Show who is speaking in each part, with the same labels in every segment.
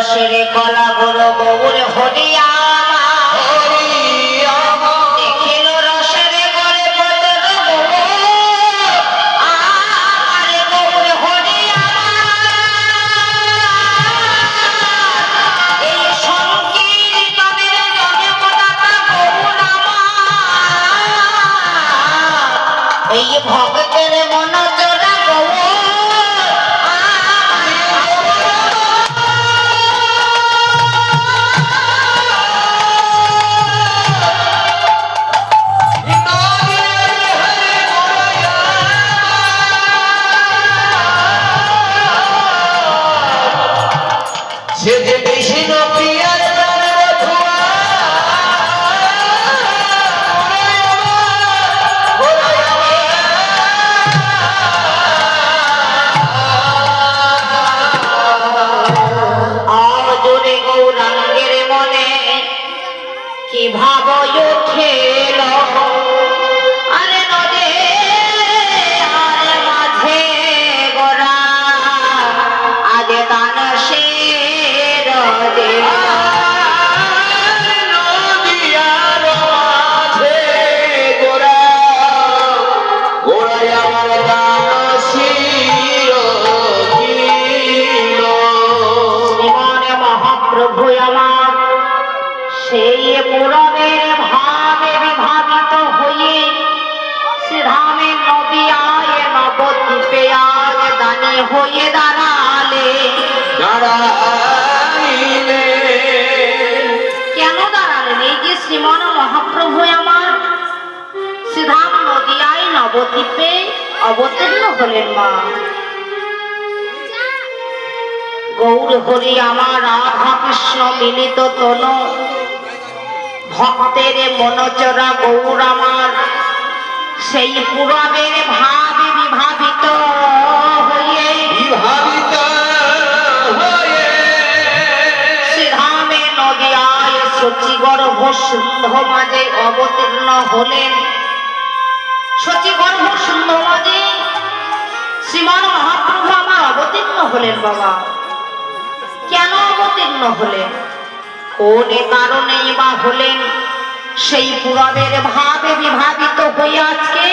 Speaker 1: রসের কলা গুরু গৌর হরিয়া দেখিল রসের গলে পদর আরে গৌর হরিয়া এই সংকীর্তনের জনপদাতা গৌর আমার এই ভক্তের মন জোড়া গৌর কি ভাব উঠেল আরে নদে আরে মাঝে গোরা আগে দান সে রদে নদিয়ার মাঝে গোরা গোড়ায় আমার দান শ্রীমান মহাপ্রভু আমার সেই পুরবের ভাবে বিভাবিত হয়ে শ্রীধামের নদিয়ায় নবদ্বীপে আজ দানি হয়ে দাঁড়ালে কেন দাঁড়ালেন? এই যে শ্রীমান মহাপ্রভু আমার শ্রীধাম নদিয়ায় নবদ্বীপে অবতীর্ণ হলেন মা। গৌর হরি আমার রাধা কৃষ্ণ মিলিত তনু ভক্তের মনচরা গৌর আমার সেই পুরবের ভাবে বিভাবিত হয়ে শ্রীধামে নদিয়ায় শচীগর্ভ সিন্ধ মাঝে অবতীর্ণ হলেন। শচীগর্ভ সিন্ধ মাঝে শ্রীমান মহাপ্রভু আমার অবতীর্ণ হলেন। বাবা কেন অবতীর্ণ হলেন? কোন কারণে বা হলেন? সেই পুরবের ভাবে বিভাবিত হয়ে আজকে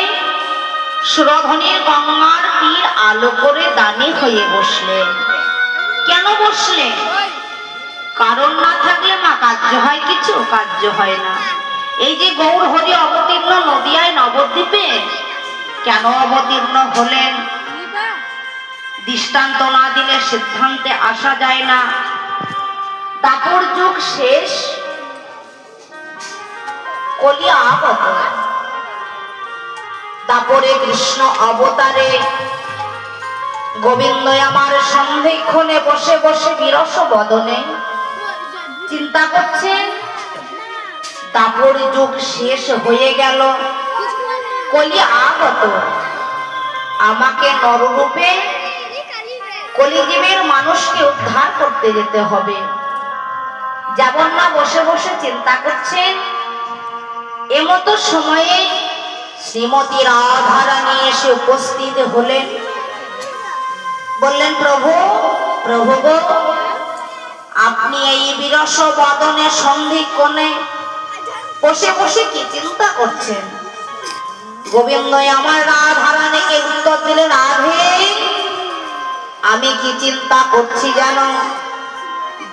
Speaker 1: সুরধনীর গঙ্গার তীর আলো করে দানি হয়ে বসলেন। কেন বসলেন? কারণ না থাকলে মা কার্য হয় কিছু? কার্য হয় না। এই যে গৌর হরি অবতীর্ণ নদিয়ায় নবদ্বীপে কেন অবতীর্ণ হলেন? দৃষ্টান্ত না দিলে সিদ্ধান্তে আসা যায় না। দাপর যুগ শেষ, কলি আগত। দাপরে কৃষ্ণ অবতারে গোবিন্দ আমার সন্ধিক্ষণে বসে বসে বিরস বদনে চিন্তা করছেন দাপর যুগ শেষ হয়ে গেল, কলি আগত। আমাকে নররূপে কলিজীবের মানুষকে উদ্ধার করতে যেতে হবে। যেমন না বসে বসে চিন্তা করছেন, এমতো সময়ে শ্রীমতী রাধারানী এসে উপস্থিত হলেন। বললেন, প্রভু প্রভু গো, আপনি এই বিরস বদনে সন্ধিক্ষণে বসে বসে কি চিন্তা করছেন? গোবিন্দ আমার রাধারানীকে উত্তর দিলেন, রাধে আমি কি চিন্তা করছি জানো?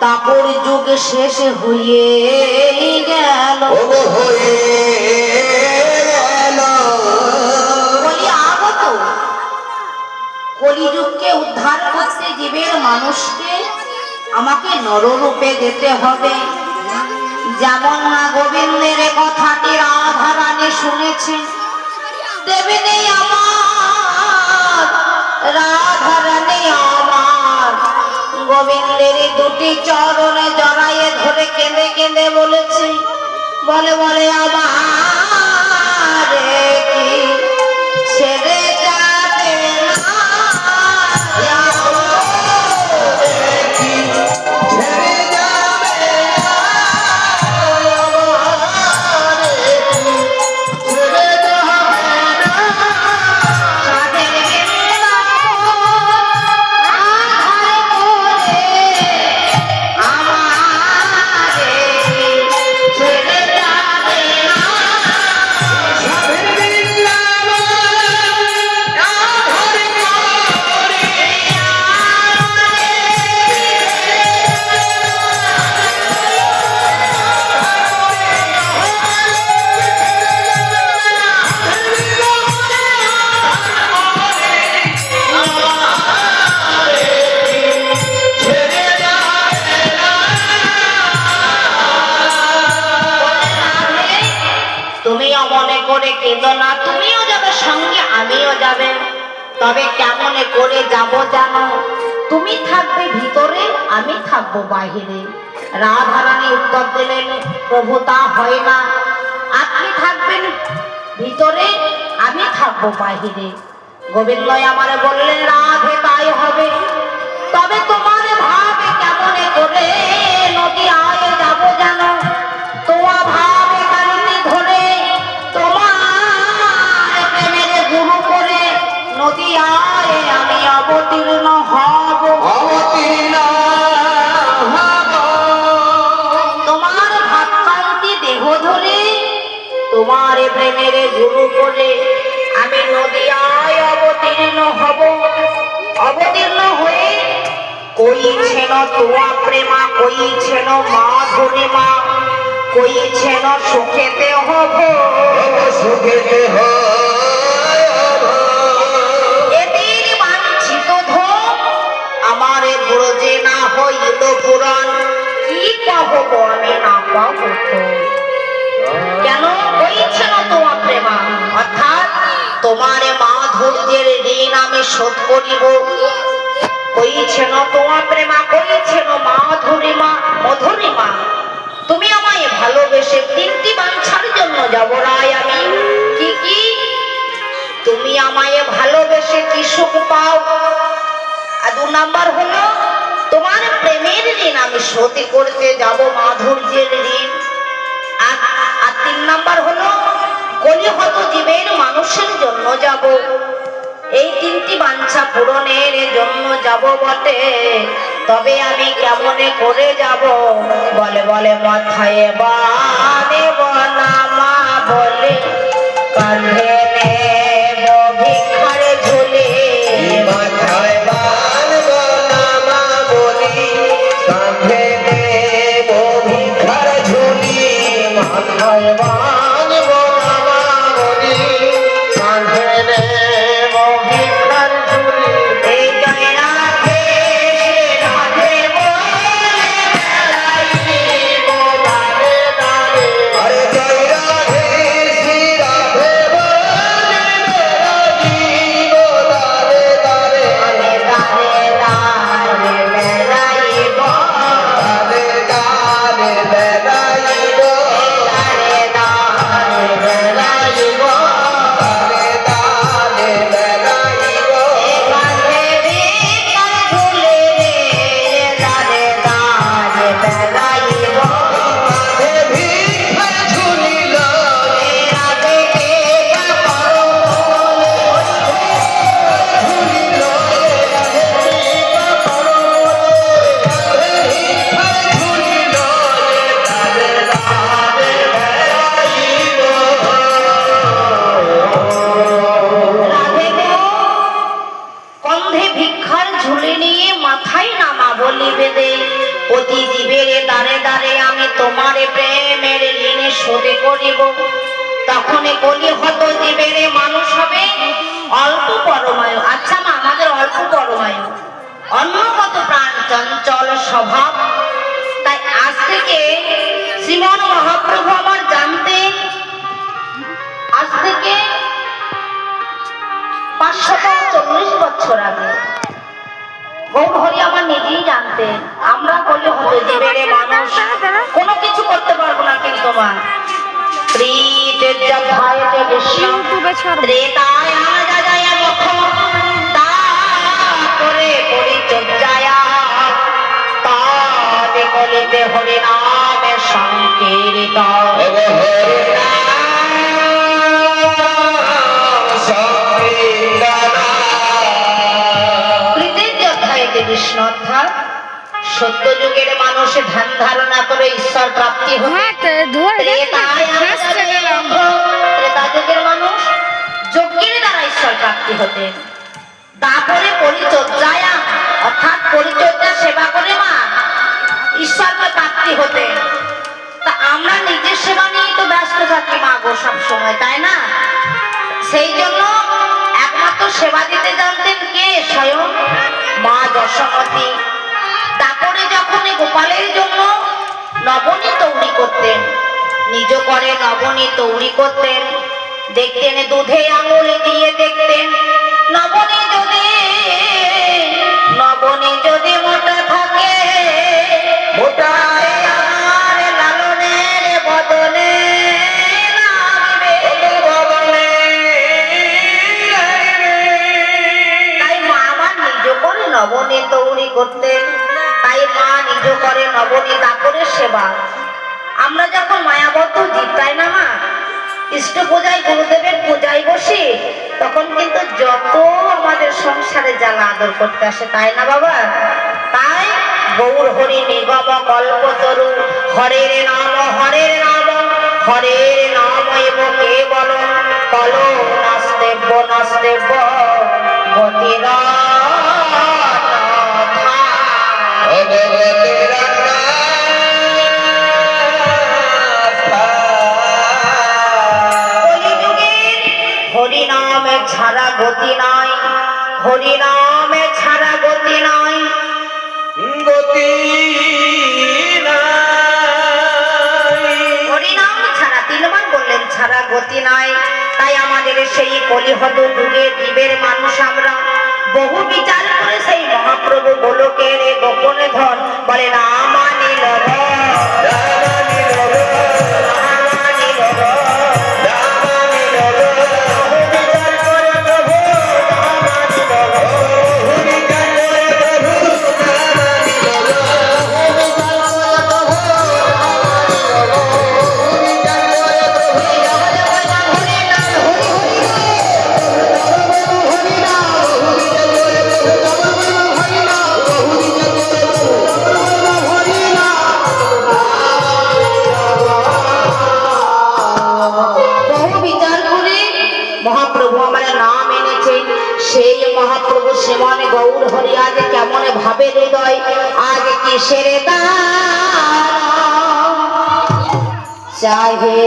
Speaker 1: দাপর যুগ শেষ হয়ে গেল, কলি আগত। কলিযুগকে উদ্ধার করতে জীবের মানুষকে আমাকে নররূপে যেতে হবে। যেমন না গোবিন্দের কথাটি রাধারানী শুনেছেন, দেবেনি আমার রাধারানী আমার গোবিন্দের দুটি চরণে জড়াইয়ে ধরে কেঁদে কেঁদে বলেছে, বলে বলে আমার কি ছেড়ে যাবে না? করে কেঁদো না, তুমিও যাবে সঙ্গে, আমিও যাবে। তবে কেমনে করে যাব জানো? তুমি থাকবে ভিতরে, আমি থাকবো বাহিরে। রাধারানী উত্তর দিলেন, প্রভু তা হয় না, আপনি থাকবেন ভিতরে, আমি থাকবো বাহিরে। গোবিন্দ আমারে বললেন, রাধে তাই হবে। তবে তোমার ভাবে কেমনে করে নদী আয়ে যাব জানো? তোমার ভাবে কারণে ধরে তোমার প্রেমের গুরু করে নদী আয়ে আমি অবতীর্ণ হব। তোমার ভাবকান্তি দেহ ধরে তোমার প্রেমের গুরু করে আমি নদী আয়ে অবতীর্ণ হব। অবতীর্ণ হয়ে কইছেন তোয়া প্রেমা, কইছেন মাধুরীমা, কইছেন সুখেতে হব, সুখেতে এদের বাঞ্ছিত ধন আমারে ব্রজে না হইল পুরাণ, কি পাবো আমি না পাবো। কেন কইছেন তোয়া প্রেমা, অর্থাৎ তোমার মাধুর্যের ঋণ আমি শোধ করিব। কইছেন তোমার প্রেমা, কইছেন মাধুরীমা, মধুরিমা, তুমি আমায় ভালোবেসে তিনটি বাঞ্ছার জন্য যাব রায় আমি। কি কি? তুমি আমায় ভালোবেসে কি সুখ পাও, আর 2 নাম্বার হলো তোমার প্রেমের ঋণ আমি শোধ করতে যাব, মাধুর্যের ঋণ। আর 3 নাম্বার হলো কলিহত জীবের মানুষের জন্য যাব। এই 3টি বাঞ্ছা পূরণের জন্য যাব বটে, তবে আমি কেমনে করে যাব? বলে বলে মাথায় বানে বনামা বলে কাঁধে নেব ভিক্ষার ঝুলি, মাথায় বান বনামা বলি কাঁধে নেব ভিক্ষার ঝুলি, মাথায় বান বনামা বলি কাঁধে নেব ভিক্ষার ঝুলি। এই জয় রাধে রাধে বলে বেড়াইব দাঁড়ে দাঁড়ে, আরে জয় রাধে শ্রী রাধে বলে বেড়াইব দাঁড়ে দাঁড়ে, আরে দাঁড়ে দাঁড়ে বেড়াইব, দাঁড়ে দাঁড়ে বেড়াইব, দাঁড়ে দাঁড়ে বেড়াইব, দাঁড়ে দাঁড়ে বেড়াইব, কাঁধে ভিক্ষার ঝুলি রে, দাঁড়ে দাঁড়ে বেড়াইব, কাঁধে ভিক্ষার ঝুলি লয়ে রাধে কে করো বলে, ঝুলি লয়ে রাধে কে করো বলে, কাঁধে ভিক্ষার ঝুলি লয়ে দাঁড়ে দাঁড়ে বেড়াইব। রাধে গো, কন্ধে ভিক্ষার ঝুলি নিয়ে মাথায় নামা বলি বেদে, অতি জীবের দ্বারে দ্বারে আমি তোমার প্রেমের ঋণে শোধ করিব। তখন কলিহত জীবের মানুষ হবে অল্প পরমায়ু। আচ্ছা মা, আমাদের অল্প পরমায়ু, অন্যগত প্রাণ চঞ্চল স্বভাব। তাই আজ থেকে শ্রীমন মহাপ্রভু আমার জানতেন, আজ থেকে 540 বছর আগে গৌরহরি আমার নিজেই জানতেন আমরা বলে হতো জীবের মানুষ কোনো কিছু করতে পারবো না, কিন্তু মা হরে নামে সংকীর্ত কৃষ্ণ অর্থাৎ সত্য যুগের মানুষ ধ্যান ধারণা করে ঈশ্বর প্রাপ্তি হতে, ত্রেতা যুগের মানুষ যজ্ঞের দ্বারা ঈশ্বর প্রাপ্তি হতেন। তারপরে পরিচর্যায়া অর্থাৎ পরিচর্যা সেবা করে মা ঈশ্বরকে প্রাপ্তি হতেন। তা আমরা নিজের সেবা নিয়েই তো ব্যস্ত থাকি মা গো সব সময়, তাই না? সেই জন্য একমাত্র সেবা দিতে জানতেন কে? স্বয়ং মা যশোমতী। তারপরে যখন গোপালের জন্য নবনী তৈরি করতেন, নিজ করে নবনী তৈরি করতেন, দেখতেন দুধে আঙুল দিয়ে দেখতেন নবনী যদি মোটা থাকে মোটা আমার লালনের বদলে তাই মা আমার নিজ করে নবনী তৈরি করতেন। তাই মা নিজ করে নবনী দাপরের সেবা। আমরা যখন মায়াবদ্ধ জীব, তাই না মা, ইষ্ট পূজায় গুরুদেবের পূজায় বসি, তখন কিন্তু যত আমাদের সংসারে জ্বালা আদর করতে আসে, তাই না বাবা? তাই গৌর হরি নিগম কল্পতরু হরের নাম এবং কেবল কল নাস্তেব্য গতিরা হরিনামে ছাড়া গতি নাই, হরিনামে ছাড়া গতি নাই, গতি হরিনাম ছাড়া, তিনবার বললেন ছাড়া গতি নাই। তাই আমাদের সেই কলিহত যুগে জীবের মানুষ আমরা বহু বিচার করে সেই মহাপ্রভু গোলকের গোপনে ধন বলে রামানিল মহাপ্রভু শ্রীমান গৌর হরি আজ কেমন ভাবে হৃদয়, আজ কিসের চাহে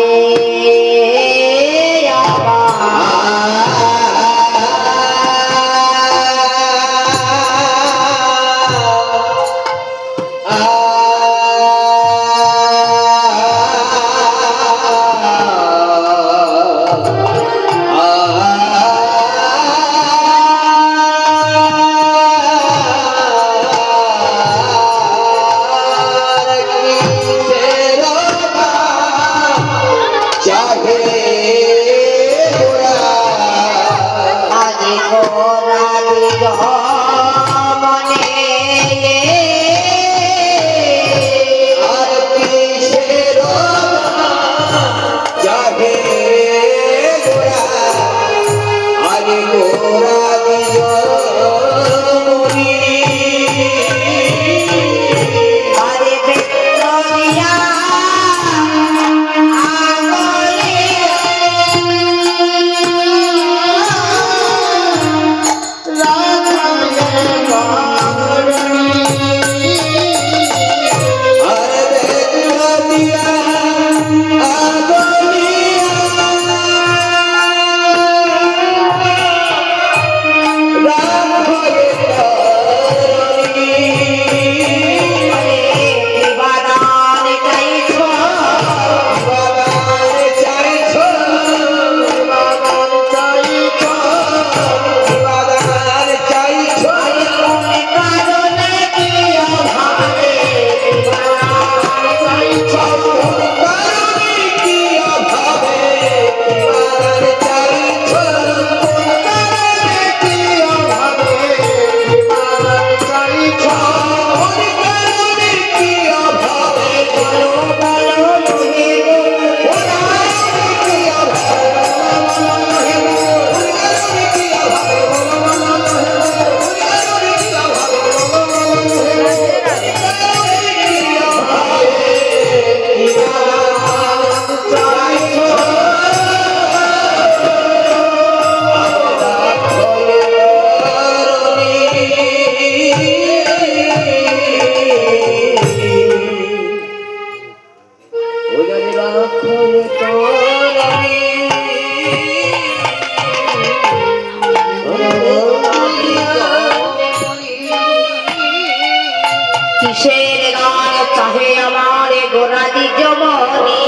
Speaker 1: কিসের গান চাহে আমার গোরাদি জমনি,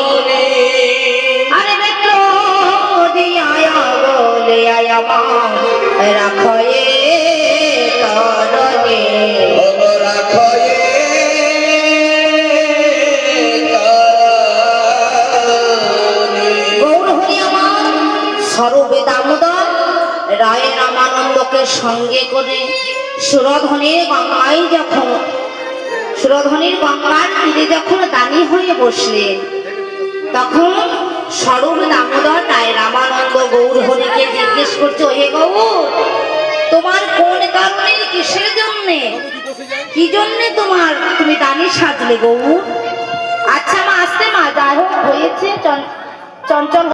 Speaker 1: আরে বেত্র দিয়া আমার রাখয়ে তরণে গৌর হরি আমার স্বরূপে দামোদর রায় রামানন্দকে সঙ্গে করে সুরধনের গঙ্গার তীরে যখন দানি হয়ে বসলেন, তখন স্বরূপ দামোদর রায় রামানন্দ গৌর হরিকে জিজ্ঞেস করছে, ওহে গৌর, তোমার কোন কারণে, কিসের জন্যে, কি জন্যে তুমি দানি সাজলে গৌর? আচ্ছা মা, আসতে মা, যাই হোক হয়েছে চঞ্চল